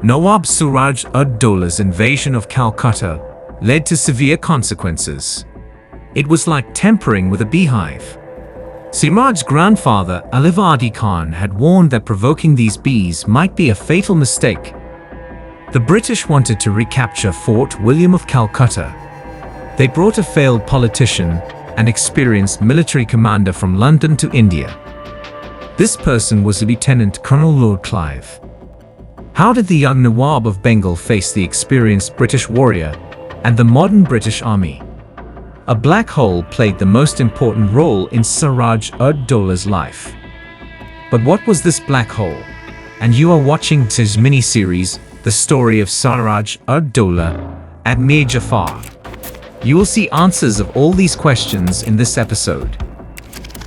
Nawab Suraj-ud-Dola's invasion of Calcutta led to severe consequences. It was like tampering with a beehive. Siraj's grandfather, Alivardi Khan, had warned that provoking these bees might be a fatal mistake. The British wanted to recapture Fort William of Calcutta. They brought a failed politician and experienced military commander from London to India. This person was Lieutenant Colonel Lord Clive. How did the young Nawab of Bengal face the experienced British warrior and the modern British army? A black hole played the most important role in Suraj-ud-Dola's life. But what was this black hole? And you are watching this mini-series, The Story of Suraj-ud-Dola and Mir Jafar. You will see answers of all these questions in this episode.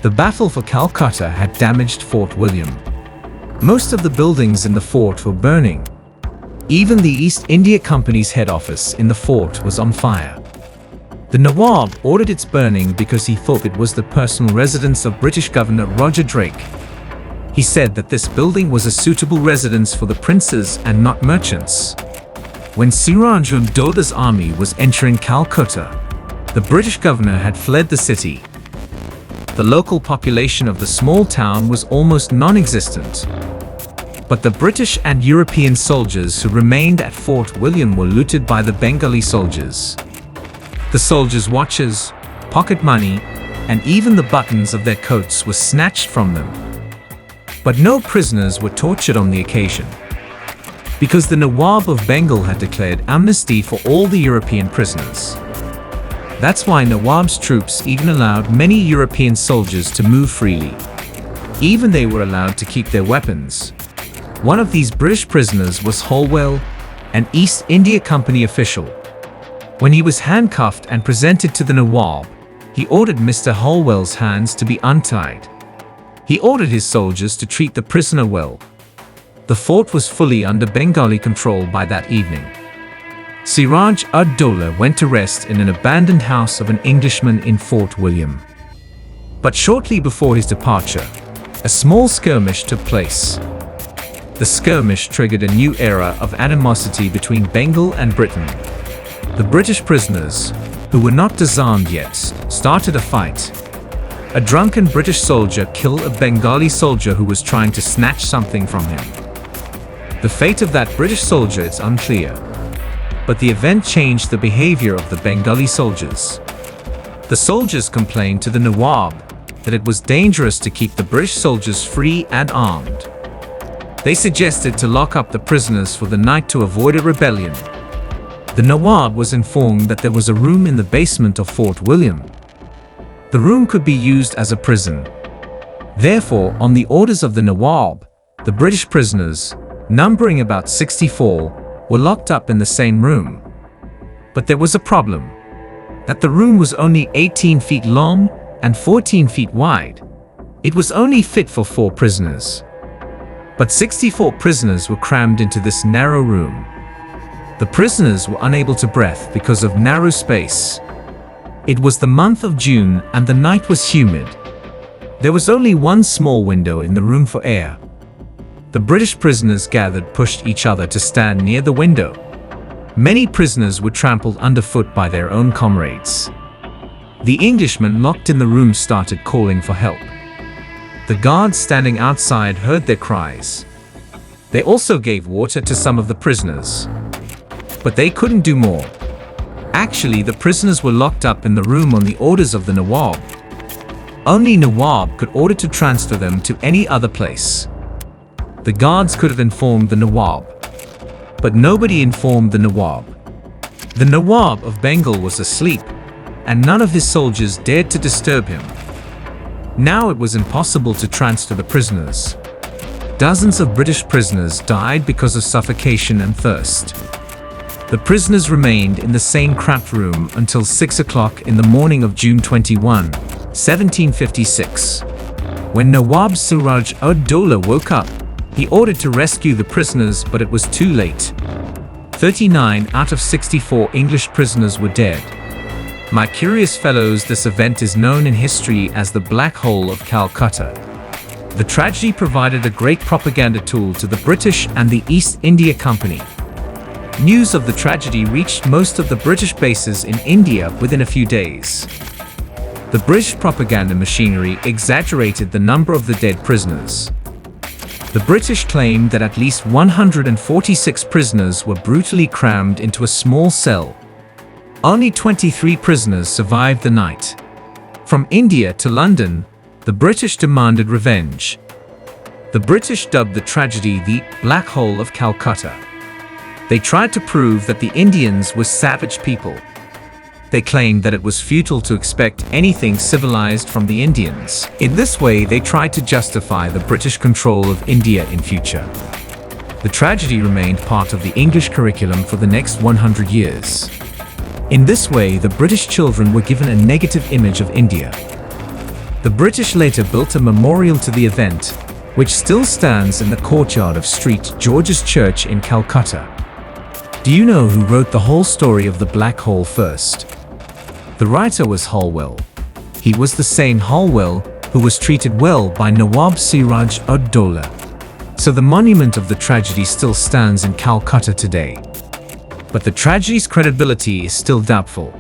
The battle for Calcutta had damaged Fort William. Most of the buildings in the fort were burning. Even the East India Company's head office in the fort was on fire. The Nawab ordered its burning because he thought it was the personal residence of British Governor Roger Drake. He said that this building was a suitable residence for the princes and not merchants. When Suraj-ud-Dola's army was entering Calcutta, the British governor had fled the city. The local population of the small town was almost non-existent. But the British and European soldiers who remained at Fort William were looted by the Bengali soldiers. The soldiers' watches, pocket money, and even the buttons of their coats were snatched from them. But no prisoners were tortured on the occasion, because the Nawab of Bengal had declared amnesty for all the European prisoners. That's why Nawab's troops even allowed many European soldiers to move freely. Even they were allowed to keep their weapons. One of these British prisoners was Holwell, an East India Company official. When he was handcuffed and presented to the Nawab, he ordered Mr. Holwell's hands to be untied. He ordered his soldiers to treat the prisoner well. The fort was fully under Bengali control by that evening. Suraj-ud-Dola went to rest in an abandoned house of an Englishman in Fort William. But shortly before his departure, a small skirmish took place. The skirmish triggered a new era of animosity between Bengal and Britain. The British prisoners, who were not disarmed yet, started a fight. A drunken British soldier killed a Bengali soldier who was trying to snatch something from him. The fate of that British soldier is unclear, but the event changed the behavior of the Bengali soldiers. The soldiers complained to the Nawab that it was dangerous to keep the British soldiers free and armed. They suggested to lock up the prisoners for the night to avoid a rebellion. The Nawab was informed that there was a room in the basement of Fort William. The room could be used as a prison. Therefore, on the orders of the Nawab, the British prisoners, numbering about 64, were locked up in the same room. But there was a problem, that the room was only 18 feet long and 14 feet wide. It was only fit for 4 prisoners. But 64 prisoners were crammed into this narrow room. The prisoners were unable to breathe because of narrow space. It was the month of June and the night was humid. There was only one small window in the room for air. The British prisoners gathered pushed each other to stand near the window. Many prisoners were trampled underfoot by their own comrades. The Englishmen locked in the room started calling for help. The guards standing outside heard their cries. They also gave water to some of the prisoners. But they couldn't do more. Actually, the prisoners were locked up in the room on the orders of the Nawab. Only Nawab could order to transfer them to any other place. The guards could have informed the Nawab, but nobody informed the Nawab. The Nawab of Bengal was asleep, and none of his soldiers dared to disturb him. Now it was impossible to transfer the prisoners. Dozens of British prisoners died because of suffocation and thirst. The prisoners remained in the same cramped room until 6 o'clock in the morning of June 21, 1756. When Nawab Suraj-ud-Dola woke up, he ordered to rescue the prisoners, but it was too late. 39 out of 64 English prisoners were dead. My curious fellows, this event is known in history as the Black Hole of Calcutta. The tragedy provided a great propaganda tool to the British and the East India Company. News of the tragedy reached most of the British bases in India within a few days. The British propaganda machinery exaggerated the number of the dead prisoners. The British claimed that at least 146 prisoners were brutally crammed into a small cell. Only 23 prisoners survived the night. From India to London, the British demanded revenge. The British dubbed the tragedy the Black Hole of Calcutta. They tried to prove that the Indians were savage people. They claimed that it was futile to expect anything civilized from the Indians. In this way, they tried to justify the British control of India in future. The tragedy remained part of the English curriculum for the next 100 years. In this way, the British children were given a negative image of India. The British later built a memorial to the event, which still stands in the courtyard of St. George's Church in Calcutta. Do you know who wrote the whole story of the Black Hole first? The writer was Holwell. He was the same Holwell who was treated well by Nawab Siraj-ud-Dowlah. So the monument of the tragedy still stands in Calcutta today. But the tragedy's credibility is still doubtful.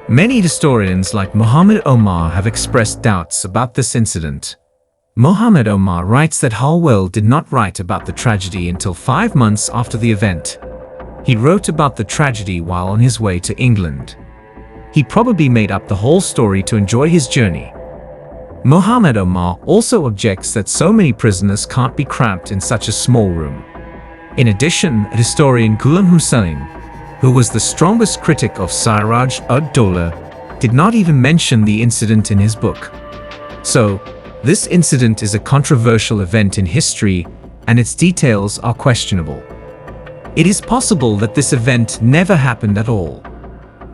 Many historians like Muhammad Omar have expressed doubts about this incident. Muhammad Omar writes that Holwell did not write about the tragedy until 5 months after the event. He wrote about the tragedy while on his way to England. He probably made up the whole story to enjoy his journey. Muhammad Omar also objects that so many prisoners can't be cramped in such a small room. In addition, historian Ghulam Hussain, who was the strongest critic of Siraj-ud-Dowlah, did not even mention the incident in his book. So, this incident is a controversial event in history, and its details are questionable. It is possible that this event never happened at all.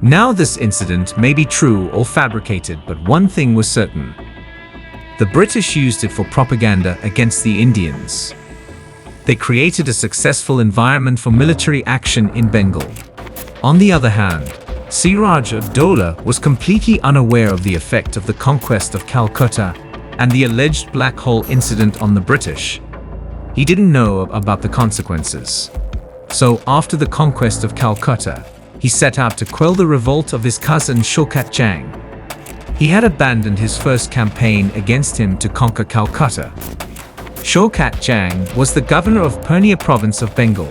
Now this incident may be true or fabricated, but one thing was certain. The British used it for propaganda against the Indians. They created a successful environment for military action in Bengal. On the other hand, Siraj-ud-Dowlah was completely unaware of the effect of the conquest of Calcutta and the alleged Black Hole incident on the British. He didn't know about the consequences. So after the conquest of Calcutta, he set out to quell the revolt of his cousin Shaukat Jang. He had abandoned his first campaign against him to conquer Calcutta. Shaukat Jang was the governor of Purnia province of Bengal.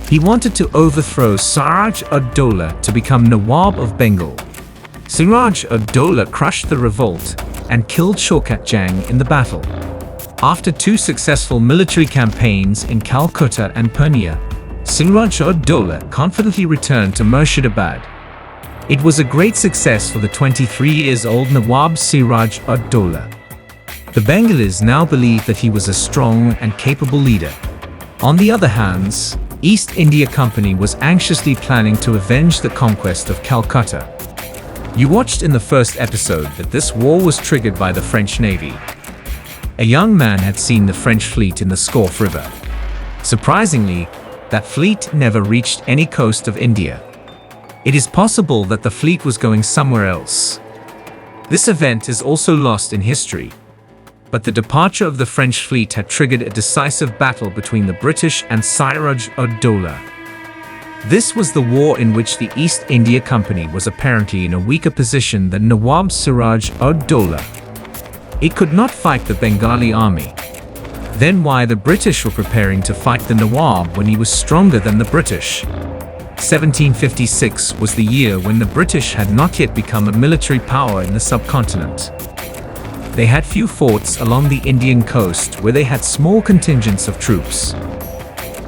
He wanted to overthrow Siraj-ud-Dowlah to become Nawab of Bengal. Siraj-ud-Dowlah crushed the revolt and killed Shaukat Jang in the battle. After 2 successful military campaigns in Calcutta and Purnia, Siraj-ud-Dowlah confidently returned to Murshidabad. It was a great success for the 23-year-old Nawab Siraj-ud-Dowlah. The Bengalis now believed that he was a strong and capable leader. On the other hand, East India Company was anxiously planning to avenge the conquest of Calcutta. You watched in the first episode that this war was triggered by the French Navy. A young man had seen the French fleet in the Scourf River. Surprisingly, that fleet never reached any coast of India. It is possible that the fleet was going somewhere else. This event is also lost in history. But the departure of the French fleet had triggered a decisive battle between the British and Siraj-ud-Dowlah. This was the war in which the East India Company was apparently in a weaker position than Nawab Siraj-ud-Dowlah. It could not fight the Bengali army. Then why the British were preparing to fight the Nawab when he was stronger than the British? 1756 was the year when the British had not yet become a military power in the subcontinent. They had few forts along the Indian coast where they had small contingents of troops.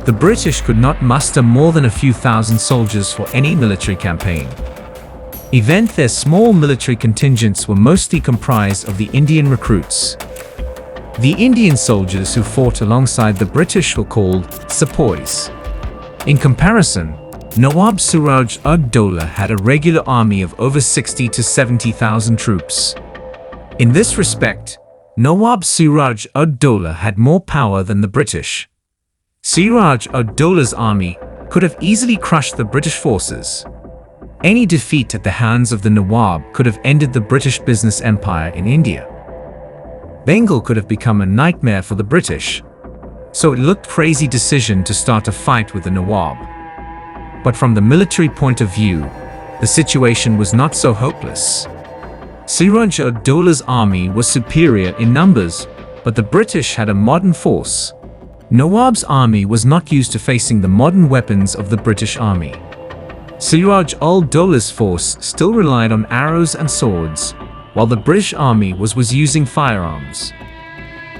The British could not muster more than a few thousand soldiers for any military campaign. Even their small military contingents were mostly comprised of the Indian recruits. The Indian soldiers who fought alongside the British were called sepoys. In comparison, Nawab Siraj-ud-Dowlah had a regular army of over 60 to 70,000 troops. In this respect, Nawab Siraj-ud-Dowlah had more power than the British. Siraj-ud-Dowlah's army could have easily crushed the British forces. Any defeat at the hands of the Nawab could have ended the British business empire in India. Bengal could have become a nightmare for the British, so it looked crazy decision to start a fight with the Nawab. But from the military point of view, the situation was not so hopeless. Siraj-ud-Dowla's army was superior in numbers, but the British had a modern force. Nawab's army was not used to facing the modern weapons of the British army. Siraj-ud-Dowla's force still relied on arrows and swords, while the British army was using firearms.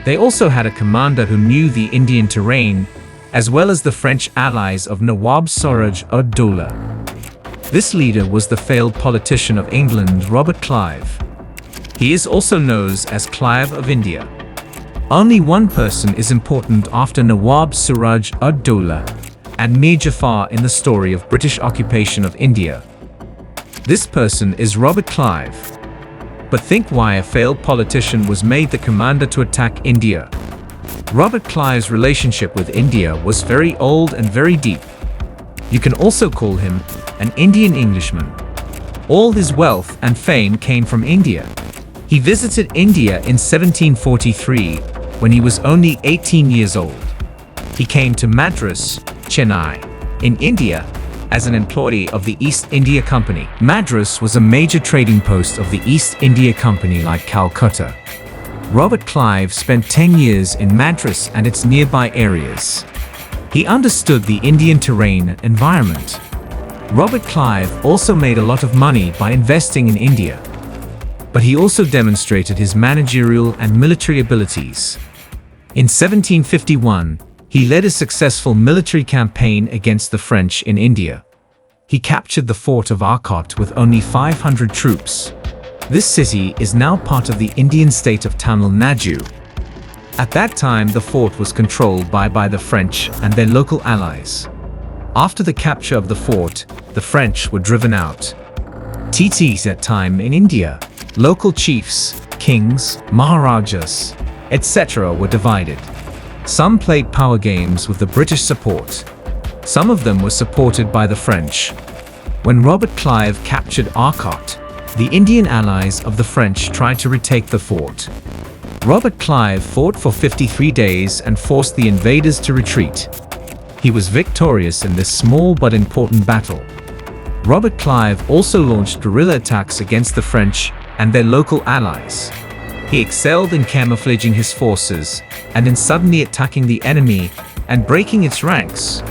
They also had a commander who knew the Indian terrain, as well as the French allies of Nawab Siraj-ud-Dowla. This leader was the failed politician of England, Robert Clive. He is also known as Clive of India. Only one person is important after Nawab Siraj-ud-Dowla and Mir Jafar in the story of British occupation of India. This person is Robert Clive. But think why a failed politician was made the commander to attack India. Robert Clive's relationship with India was very old and very deep. You can also call him an Indian Englishman. All his wealth and fame came from India. He visited India in 1743 when he was only 18 years old. He came to Madras, Chennai, in India, as an employee of the East India Company. Madras was a major trading post of the East India Company like Calcutta. Robert Clive spent 10 years in Madras and its nearby areas. He understood the Indian terrain and environment. Robert Clive also made a lot of money by investing in India. But he also demonstrated his managerial and military abilities. In 1751, he led a successful military campaign against the French in India. He captured the fort of Arcot with only 500 troops. This city is now part of the Indian state of Tamil Nadu. At that time, the fort was controlled by the French and their local allies. After the capture of the fort, the French were driven out. At that time in India, local chiefs, kings, maharajas, etc. were divided. Some played power games with the British support. Some of them were supported by the French. When Robert Clive captured Arcot, the Indian allies of the French tried to retake the fort. Robert Clive fought for 53 days and forced the invaders to retreat. He was victorious in this small but important battle. Robert Clive also launched guerrilla attacks against the French and their local allies. He excelled in camouflaging his forces and in suddenly attacking the enemy and breaking its ranks.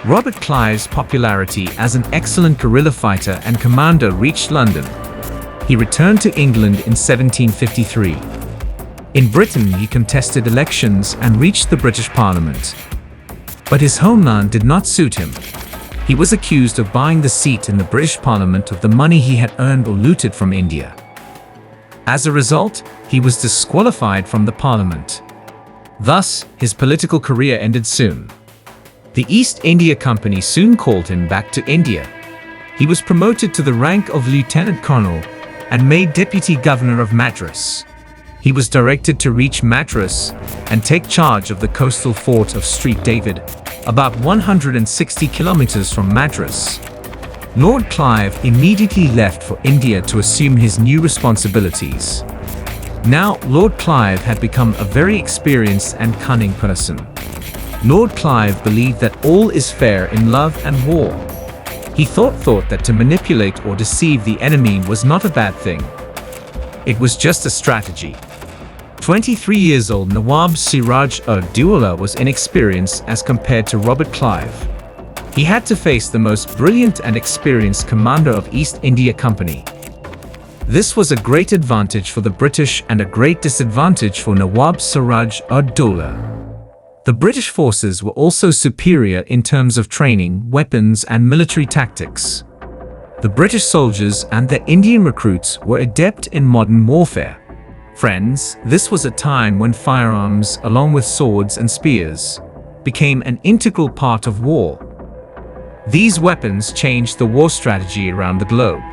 Robert Clive's popularity as an excellent guerrilla fighter and commander reached London. He returned to England in 1753. In Britain, he contested elections and reached the British Parliament. But his homeland did not suit him. He was accused of buying the seat in the British Parliament of the money he had earned or looted from India. As a result, he was disqualified from the Parliament. Thus, his political career ended soon. The East India Company soon called him back to India. He was promoted to the rank of Lieutenant Colonel and made Deputy Governor of Madras. He was directed to reach Madras and take charge of the coastal fort of Street David, about 160 kilometers from Madras. Lord Clive immediately left for India to assume his new responsibilities. Now, Lord Clive had become a very experienced and cunning person. Lord Clive believed that all is fair in love and war. He thought that to manipulate or deceive the enemy was not a bad thing. It was just a strategy. 23 years old Nawab Siraj-ud-Dowla was inexperienced as compared to Robert Clive. He had to face the most brilliant and experienced commander of East India Company. This was a great advantage for the British and a great disadvantage for Nawab Siraj-ud-Dowla. The British forces were also superior in terms of training, weapons, and military tactics. The British soldiers and their Indian recruits were adept in modern warfare. Friends, this was a time when firearms, along with swords and spears, became an integral part of war. These weapons changed the war strategy around the globe.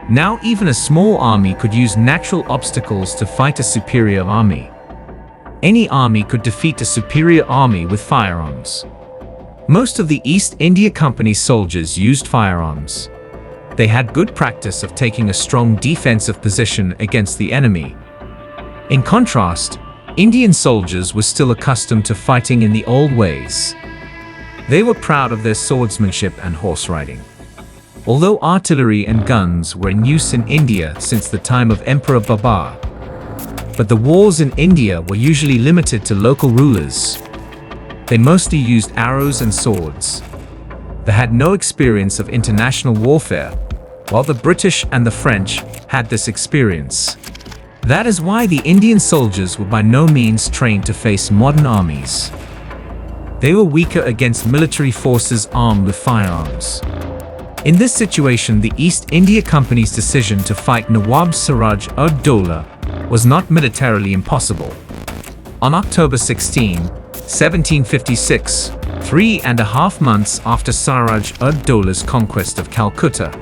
Now even a small army could use natural obstacles to fight a superior army. Any army could defeat a superior army with firearms. Most of the East India Company soldiers used firearms. They had good practice of taking a strong defensive position against the enemy. In contrast, Indian soldiers were still accustomed to fighting in the old ways. They were proud of their swordsmanship and horse riding. Although artillery and guns were in use in India since the time of Emperor Babur, but the wars in India were usually limited to local rulers. They mostly used arrows and swords. They had no experience of international warfare, while the British and the French had this experience. That is why the Indian soldiers were by no means trained to face modern armies. They were weaker against military forces armed with firearms. In this situation, the East India Company's decision to fight Nawab Siraj-ud-Dowlah was not militarily impossible. On October 16, 1756, 3.5 months after Siraj-ud-Dowlah's conquest of Calcutta,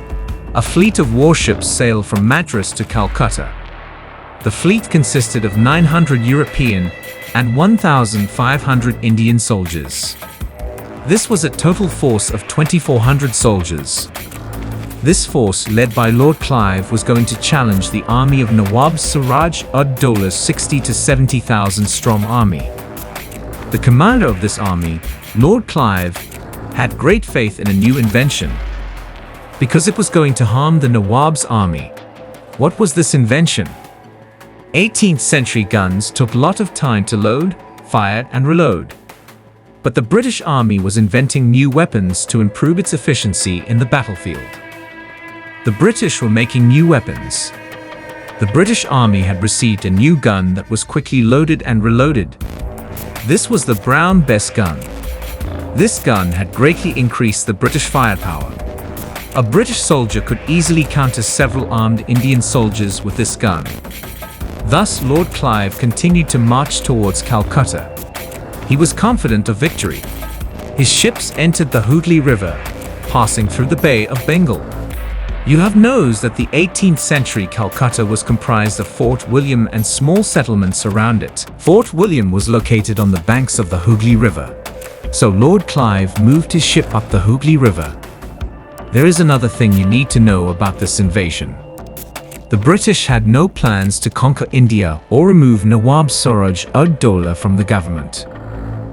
a fleet of warships sailed from Madras to Calcutta. The fleet consisted of 900 European and 1,500 Indian soldiers. This was a total force of 2,400 soldiers. This force, led by Lord Clive, was going to challenge the army of Nawab Siraj-ud-Dowlah's 60,000 to 70,000 strong army. The commander of this army, Lord Clive, had great faith in a new invention, because it was going to harm the Nawab's army. What was this invention? 18th century guns took a lot of time to load, fire, and reload. But the British Army was inventing new weapons to improve its efficiency in the battlefield. The British were making new weapons. The British Army had received a new gun that was quickly loaded and reloaded. This was the Brown Bess gun. This gun had greatly increased the British firepower. A British soldier could easily counter several armed Indian soldiers with this gun. Thus, Lord Clive continued to march towards Calcutta. He was confident of victory. His ships entered the Hooghly River, passing through the Bay of Bengal. You have knows that the 18th century Calcutta was comprised of Fort William and small settlements around it. Fort William was located on the banks of the Hooghly River. So Lord Clive moved his ship up the Hooghly River. There is another thing you need to know about this invasion. The British had no plans to conquer India or remove Nawab Siraj-ud-Dowlah from the government.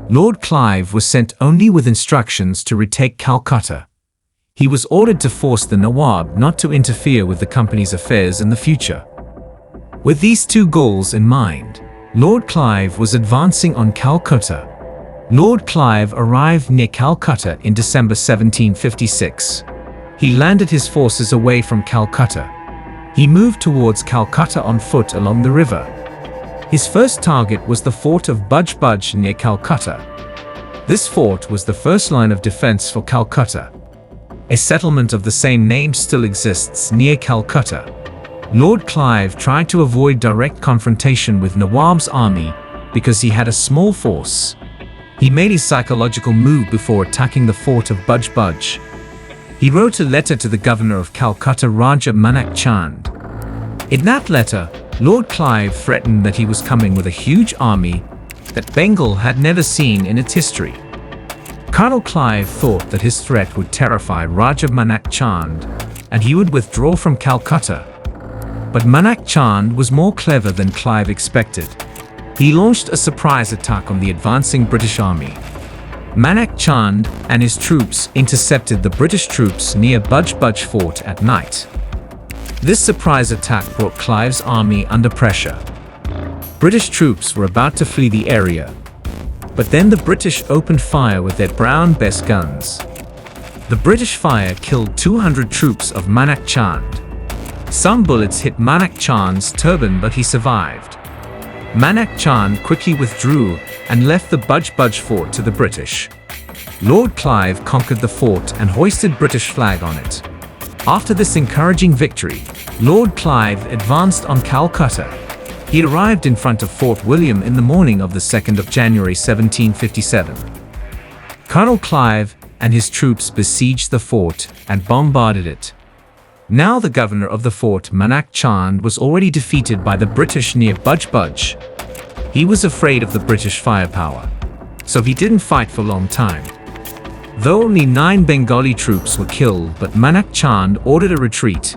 Lord Clive was sent only with instructions to retake Calcutta. He was ordered to force the Nawab not to interfere with the company's affairs in the future. With these two goals in mind, Lord Clive was advancing on Calcutta. Lord Clive arrived near Calcutta in December 1756. He landed his forces away from Calcutta. He moved towards Calcutta on foot along the river. His first target was the fort of Budge Budge near Calcutta. This fort was the first line of defense for Calcutta. A settlement of the same name still exists near Calcutta. Lord Clive tried to avoid direct confrontation with Nawab's army because he had a small force. He made his psychological move before attacking the fort of Budge Budge. He wrote a letter to the governor of Calcutta, Raja Manak Chand. In that letter, Lord Clive threatened that he was coming with a huge army that Bengal had never seen in its history. Colonel Clive thought that his threat would terrify Raja Manak Chand and he would withdraw from Calcutta. But Manak Chand was more clever than Clive expected. He launched a surprise attack on the advancing British army. Manak Chand and his troops intercepted the British troops near Budge Budge Fort at night. This surprise attack brought Clive's army under pressure. British troops were about to flee the area, but then the British opened fire with their Brown Bess guns. The British fire killed 200 troops of Manak Chand. Some bullets hit Manak Chand's turban, but he survived. Manak Chand quickly withdrew and left the Budge Budge fort to the British. Lord Clive conquered the fort and hoisted British flag on it. After this encouraging victory, Lord Clive advanced on Calcutta. He arrived in front of Fort William in the morning of the 2nd of January 1757. Colonel Clive and his troops besieged the fort and bombarded it. Now the governor of the fort, Manak Chand, was already defeated by the British near Budge Budge. He was afraid of the British firepower, so he didn't fight for a long time. Though only 9 Bengali troops were killed, but Manak Chand ordered a retreat.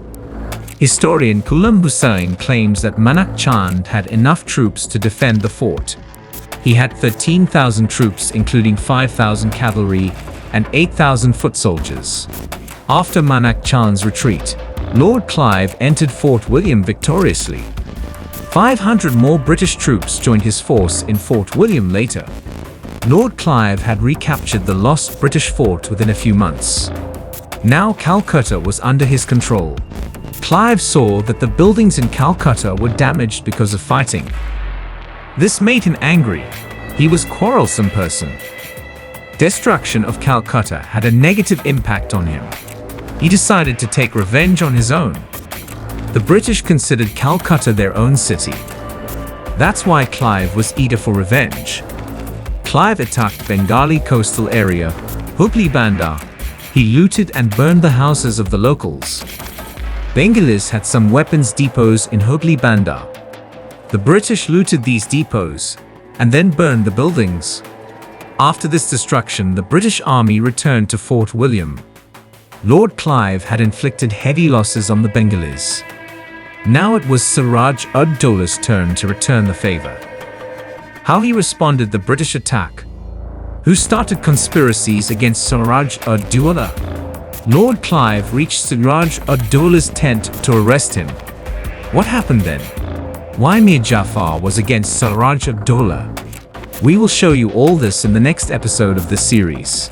Historian Ghulam Hussain claims that Manak Chand had enough troops to defend the fort. He had 13,000 troops, including 5,000 cavalry and 8,000 foot soldiers. After Manak Chand's retreat, Lord Clive entered Fort William victoriously. 500 more British troops joined his force in Fort William later. Lord Clive had recaptured the lost British fort within a few months. Now Calcutta was under his control. Clive saw that the buildings in Calcutta were damaged because of fighting. This made him angry. He was a quarrelsome person. Destruction of Calcutta had a negative impact on him. He decided to take revenge on his own. The British considered Calcutta their own city. That's why Clive was eager for revenge. Clive attacked Bengali coastal area, Hubli Bandar. He looted and burned the houses of the locals. Bengalis had some weapons depots in Hubli Bandar. The British looted these depots and then burned the buildings. After this destruction, the British army returned to Fort William. Lord Clive had inflicted heavy losses on the Bengalis. Now it was Siraj-ud-Dowla's turn to return the favor. How he responded to the British attack? Who started conspiracies against Siraj-ud-Dowla? Lord Clive reached Siraj-ud-Dowla's tent to arrest him. What happened then? Why Mir Jafar was against Siraj-ud-Dowla? We will show you all this in the next episode of this series.